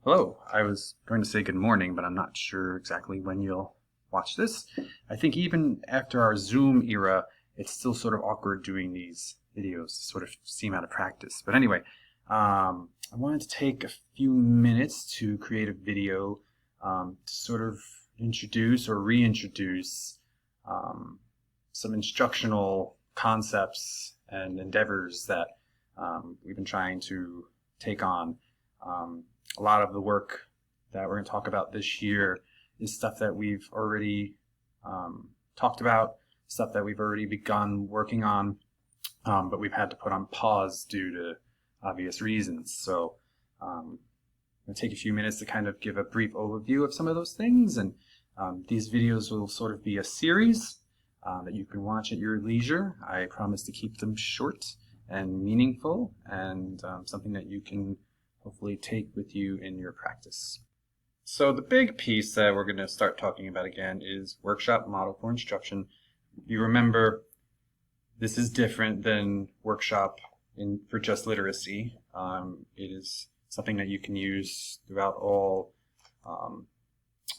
Hello. I was going to say good morning, but I'm not sure exactly when you'll watch this. I think even after our Zoom era, it's still sort of awkward doing these videos, sort of seem out of practice. But anyway, I wanted to take a few minutes to create a video to sort of introduce or reintroduce some instructional concepts and endeavors that we've been trying to take on. A lot of the work that we're going to talk about this year is stuff that we've already talked about, stuff that we've already begun working on, but we've had to put on pause due to obvious reasons. So I'm going to take a few minutes to kind of give a brief overview of some of those things, and these videos will sort of be a series that you can watch at your leisure. I promise to keep them short and meaningful, and something that you can hopefully take with you in your practice. So the big piece that we're going to start talking about again is workshop model for instruction. You remember, this is different than workshop for just literacy. It is something that you can use throughout all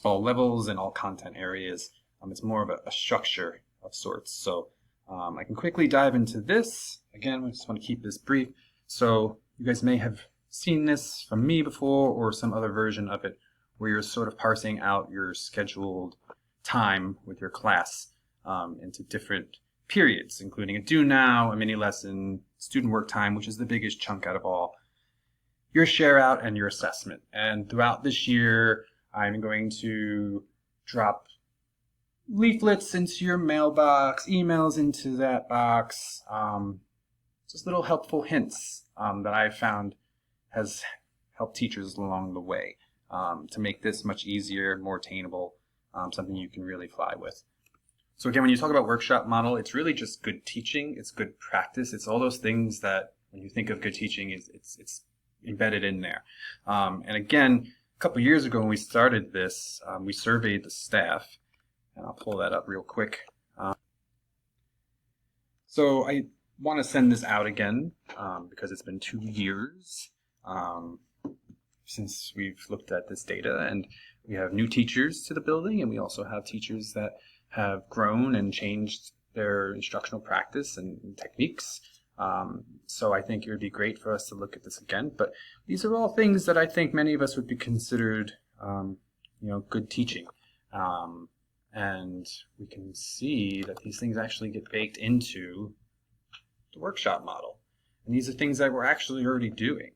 levels and all content areas. It's more of a structure of sorts. So I can quickly dive into this. Again, I just want to keep this brief. So you guys may have seen this from me before or some other version of it where you're sort of parsing out your scheduled time with your class into different periods, including a do now, a mini lesson, student work time, which is the biggest chunk out of all, your share out, and your assessment. And throughout this year, I'm going to drop leaflets into your mailbox, emails into that box, just little helpful hints that I found has helped teachers along the way to make this much easier, more attainable, something you can really fly with. So again, when you talk about workshop model, it's really just good teaching, it's good practice, it's all those things that when you think of good teaching, it's embedded in there. And again, a couple years ago when we started this, we surveyed the staff, and I'll pull that up real quick. So I want to send this out again because it's been 2 years since we've looked at this data, and we have new teachers to the building, and we also have teachers that have grown and changed their instructional practice and techniques. So I think it would be great for us to look at this again. But these are all things that I think many of us would be considered, good teaching. And we can see that these things actually get baked into the workshop model. And these are things that we're actually already doing,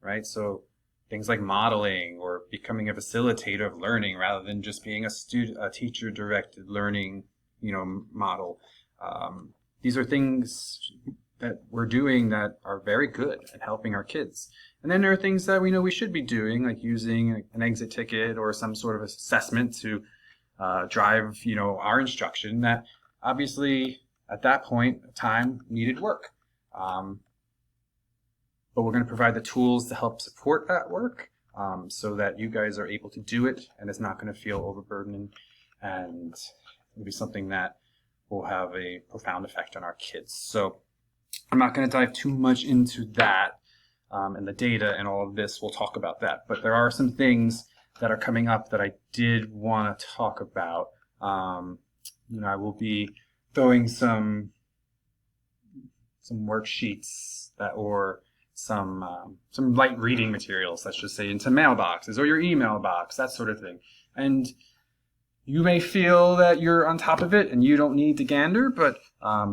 right? So things like modeling or becoming a facilitator of learning rather than just being a teacher-directed learning, model. These are things that we're doing that are very good at helping our kids. And then there are things that we know we should be doing, like using an exit ticket or some sort of assessment to drive, our instruction that obviously at that point of time needed work. But we're going to provide the tools to help support that work so that you guys are able to do it and it's not going to feel overburdening, and it'll be something that will have a profound effect on our kids. So I'm not going to dive too much into that and the data and all of this. We'll talk about that. But there are some things that are coming up that I did want to talk about. I will be throwing some worksheets or some light reading materials, let's just say, into mailboxes or your email box, that sort of thing. And you may feel that you're on top of it and you don't need to gander, but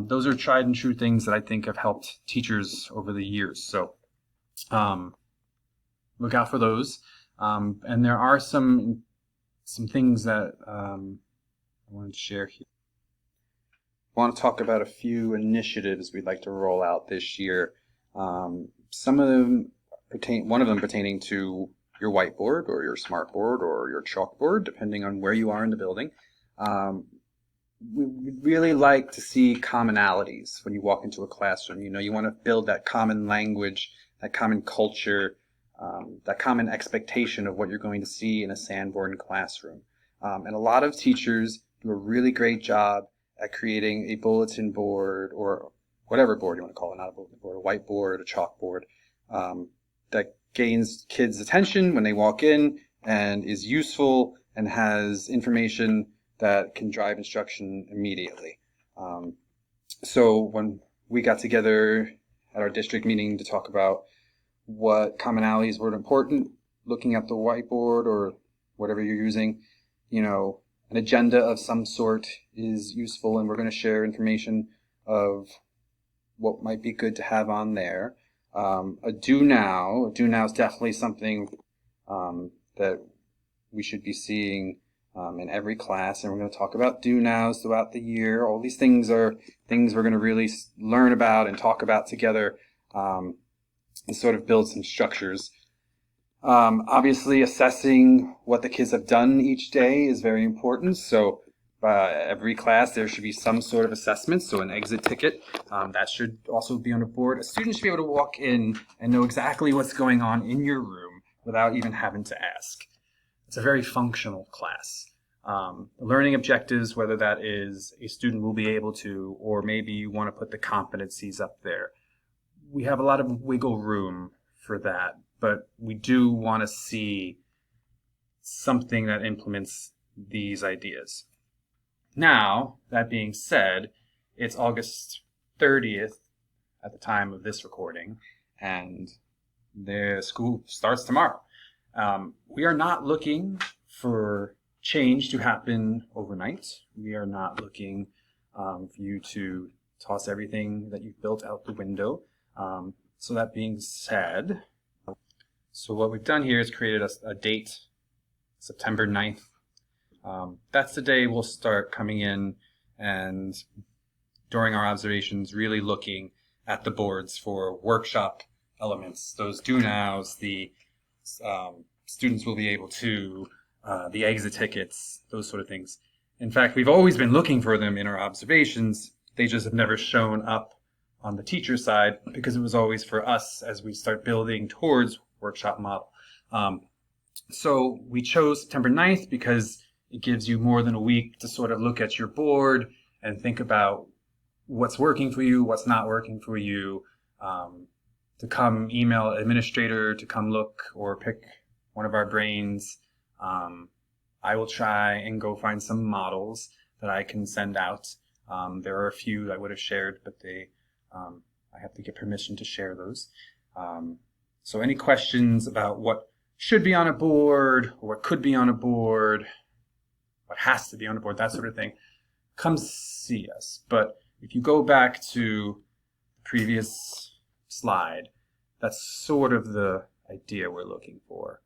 those are tried and true things that I think have helped teachers over the years. So look out for those. And there are some things that I wanted to share here. I want to talk about a few initiatives we'd like to roll out this year. Some of them one of them pertaining to your whiteboard or your smartboard or your chalkboard, depending on where you are in the building. We really like to see commonalities when you walk into a classroom. You want to build that common language, that common culture, that common expectation of what you're going to see in a Sanborn classroom. And a lot of teachers do a really great job at creating a bulletin board or whatever board you want to call it, not a bulletin board, a whiteboard, a chalkboard, that gains kids' attention when they walk in and is useful and has information that can drive instruction immediately. So when we got together at our district meeting to talk about what commonalities were important, looking at the whiteboard or whatever you're using, an agenda of some sort is useful, and we're going to share information of what might be good to have on there. A do now is definitely something that we should be seeing in every class, and we're going to talk about do nows throughout the year. All these things are things we're going to really learn about and talk about together, and sort of build some structures. Obviously, assessing what the kids have done each day is very important. So every class there should be some sort of assessment, so an exit ticket. That should also be on the board. A student should be able to walk in and know exactly what's going on in your room without even having to ask. It's a very functional class. Learning objectives, whether that is a student will be able to, or maybe you want to put the competencies up there. We have a lot of wiggle room for that, but we do want to see something that implements these ideas. Now, that being said, it's August 30th at the time of this recording, and the school starts tomorrow. We are not looking for change to happen overnight. We are not looking for you to toss everything that you've built out the window. So that being said, so what we've done here is created a date, September 9th. That's the day we'll start coming in and during our observations really looking at the boards for workshop elements, those do nows, the students will be able to, the exit tickets, those sort of things. In fact, we've always been looking for them in our observations. They just have never shown up on the teacher side because it was always for us as we start building towards workshop model. So we chose September 9th because it gives you more than a week to sort of look at your board and think about what's working for you, what's not working for you, to come email administrator to come look or pick one of our brains. I will try and go find some models that I can send out. There are a few that I would have shared, but I have to get permission to share those. So any questions about what should be on a board, or what could be on a board, what has to be on a board, that sort of thing, come see us. But if you go back to the previous slide, that's sort of the idea we're looking for.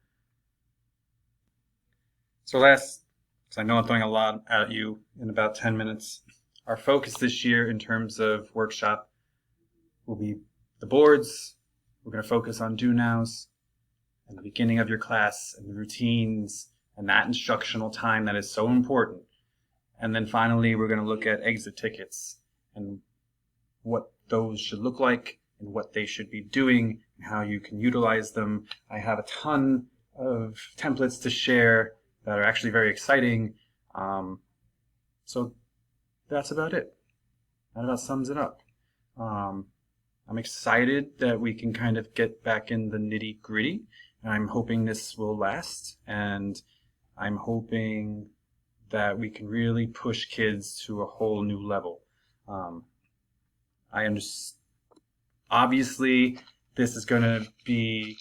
So last, because I know I'm throwing a lot at you in about 10 minutes, our focus this year in terms of workshop will be the boards. We're going to focus on do nows and the beginning of your class and the routines and that instructional time that is so important. And then finally, we're going to look at exit tickets and what those should look like and what they should be doing and how you can utilize them. I have a ton of templates to share that are actually very exciting. So that's about it. That about sums it up. I'm excited that we can kind of get back in the nitty-gritty, and I'm hoping this will last, and I'm hoping that we can really push kids to a whole new level. I understand. Obviously, this is going to be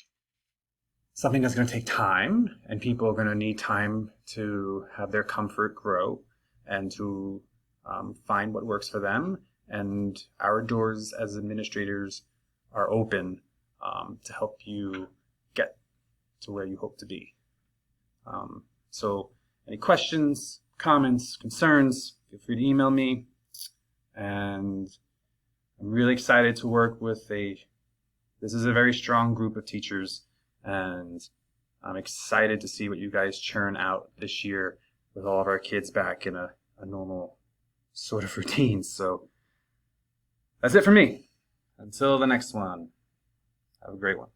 something that's going to take time, and people are going to need time to have their comfort grow and to find what works for them. And our doors as administrators are open to help you get to where you hope to be. So any questions, comments, concerns, feel free to email me. And I'm really excited to work with this is a very strong group of teachers, and I'm excited to see what you guys churn out this year with all of our kids back in a normal sort of routine. So that's it for me. Until the next one, have a great one.